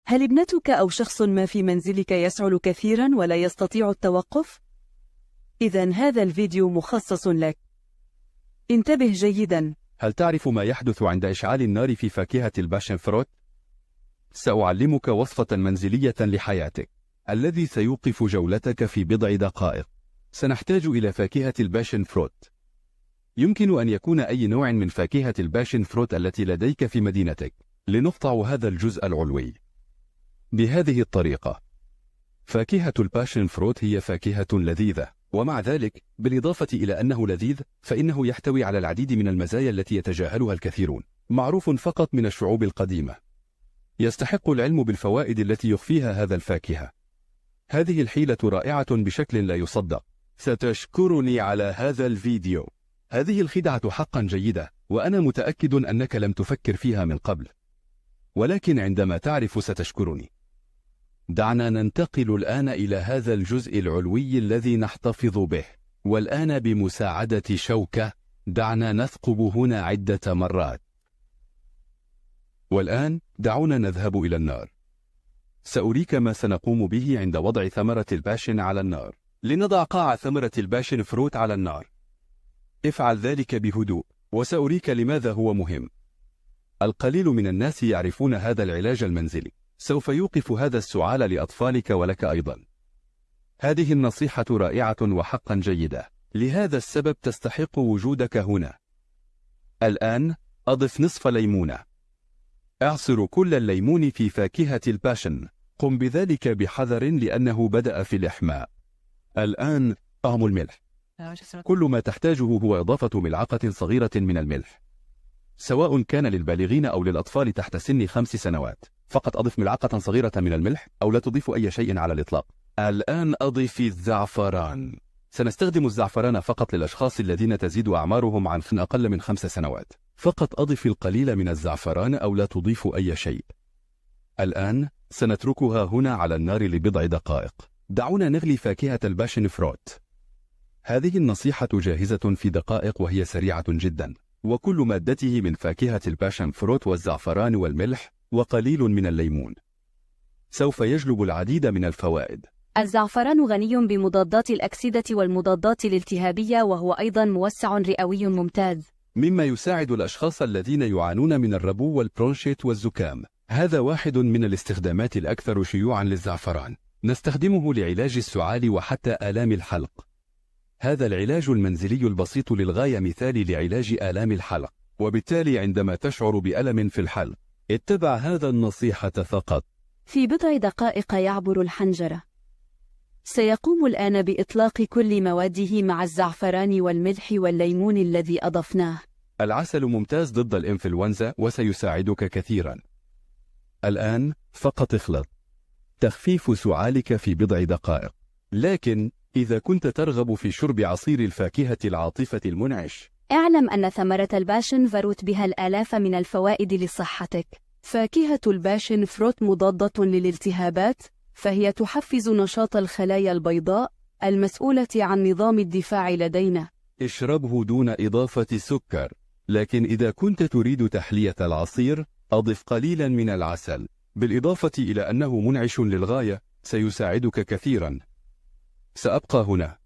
هل ابنتك أو شخص ما في منزلك يسعل كثيرا ولا يستطيع التوقف؟ إذن هذا الفيديو مخصص لك. انتبه جيدا. هل تعرف ما يحدث عند إشعال النار في فاكهة الباشن فروت؟ سأعلمك وصفة منزلية لحياتك الذي سيوقف جولتك في بضع دقائق. سنحتاج إلى فاكهة الباشن فروت. يمكن أن يكون أي نوع من فاكهة الباشن فروت التي لديك في مدينتك. لنقطع هذا الجزء العلوي بهذه الطريقة. فاكهة الباشن فروت هي فاكهة لذيذة، ومع ذلك بالإضافة إلى أنه لذيذ فإنه يحتوي على العديد من المزايا التي يتجاهلها الكثيرون. معروف فقط من الشعوب القديمة. يستحق العلم بالفوائد التي يخفيها هذا الفاكهة. هذه الحيلة رائعة بشكل لا يصدق. ستشكرني على هذا الفيديو. هذه الخدعة حقا جيدة، وأنا متأكد أنك لم تفكر فيها من قبل، ولكن عندما تعرف ستشكرني. دعنا ننتقل الآن إلى هذا الجزء العلوي الذي نحتفظ به، والآن بمساعدة شوكة دعنا نثقب هنا عدة مرات. والآن دعونا نذهب إلى النار. سأريك ما سنقوم به عند وضع ثمرة الباشن على النار. لنضع قاع ثمرة الباشن فروت على النار. افعل ذلك بهدوء، وسأريك لماذا هو مهم. القليل من الناس يعرفون هذا العلاج المنزلي. سوف يوقف هذا السعال لأطفالك ولك أيضا. هذه النصيحة رائعة وحقا جيدة، لهذا السبب تستحق وجودك هنا. الآن أضف نصف ليمونة. اعصر كل الليمون في فاكهة الباشن. قم بذلك بحذر لأنه بدأ في الإحماء. الآن طعم الملح. كل ما تحتاجه هو إضافة ملعقة صغيرة من الملح، سواء كان للبالغين أو للأطفال تحت سن 5 سنوات. فقط أضف ملعقة صغيرة من الملح أو لا تضيف أي شيء على الإطلاق. الآن أضف الزعفران. سنستخدم الزعفران فقط للأشخاص الذين تزيد أعمارهم عن أقل من 5 سنوات. فقط أضف القليل من الزعفران أو لا تضيف أي شيء. الآن سنتركها هنا على النار لبضع دقائق. دعونا نغلي فاكهة الباشن فروت. هذه النصيحة جاهزة في دقائق وهي سريعة جدا، وكل مادته من فاكهة الباشن فروت والزعفران والملح وقليل من الليمون. سوف يجلب العديد من الفوائد. الزعفران غني بمضادات الأكسدة والمضادات الالتهابية، وهو أيضا موسع رئوي ممتاز، مما يساعد الأشخاص الذين يعانون من الربو والبرونشيت والزكام. هذا واحد من الاستخدامات الأكثر شيوعا للزعفران. نستخدمه لعلاج السعال وحتى آلام الحلق. هذا العلاج المنزلي البسيط للغاية مثالي لعلاج آلام الحلق، وبالتالي عندما تشعر بألم في الحلق اتبع هذا النصيحة فقط. في بضع دقائق يعبر الحنجرة. سيقوم الآن بإطلاق كل مواده مع الزعفران والملح والليمون الذي أضفناه. العسل ممتاز ضد الإنفلونزا وسيساعدك كثيرا. الآن فقط اخلط. تخفيف سعالك في بضع دقائق. لكن إذا كنت ترغب في شرب عصير الفاكهة العاطفة المنعش، اعلم أن ثمرة الباشن فروت بها الآلاف من الفوائد لصحتك. فاكهة الباشن فروت مضادة للالتهابات، فهي تحفز نشاط الخلايا البيضاء المسؤولة عن نظام الدفاع لدينا. اشربه دون إضافة سكر، لكن إذا كنت تريد تحلية العصير أضف قليلا من العسل. بالإضافة إلى أنه منعش للغاية سيساعدك كثيرا. سأبقى هنا.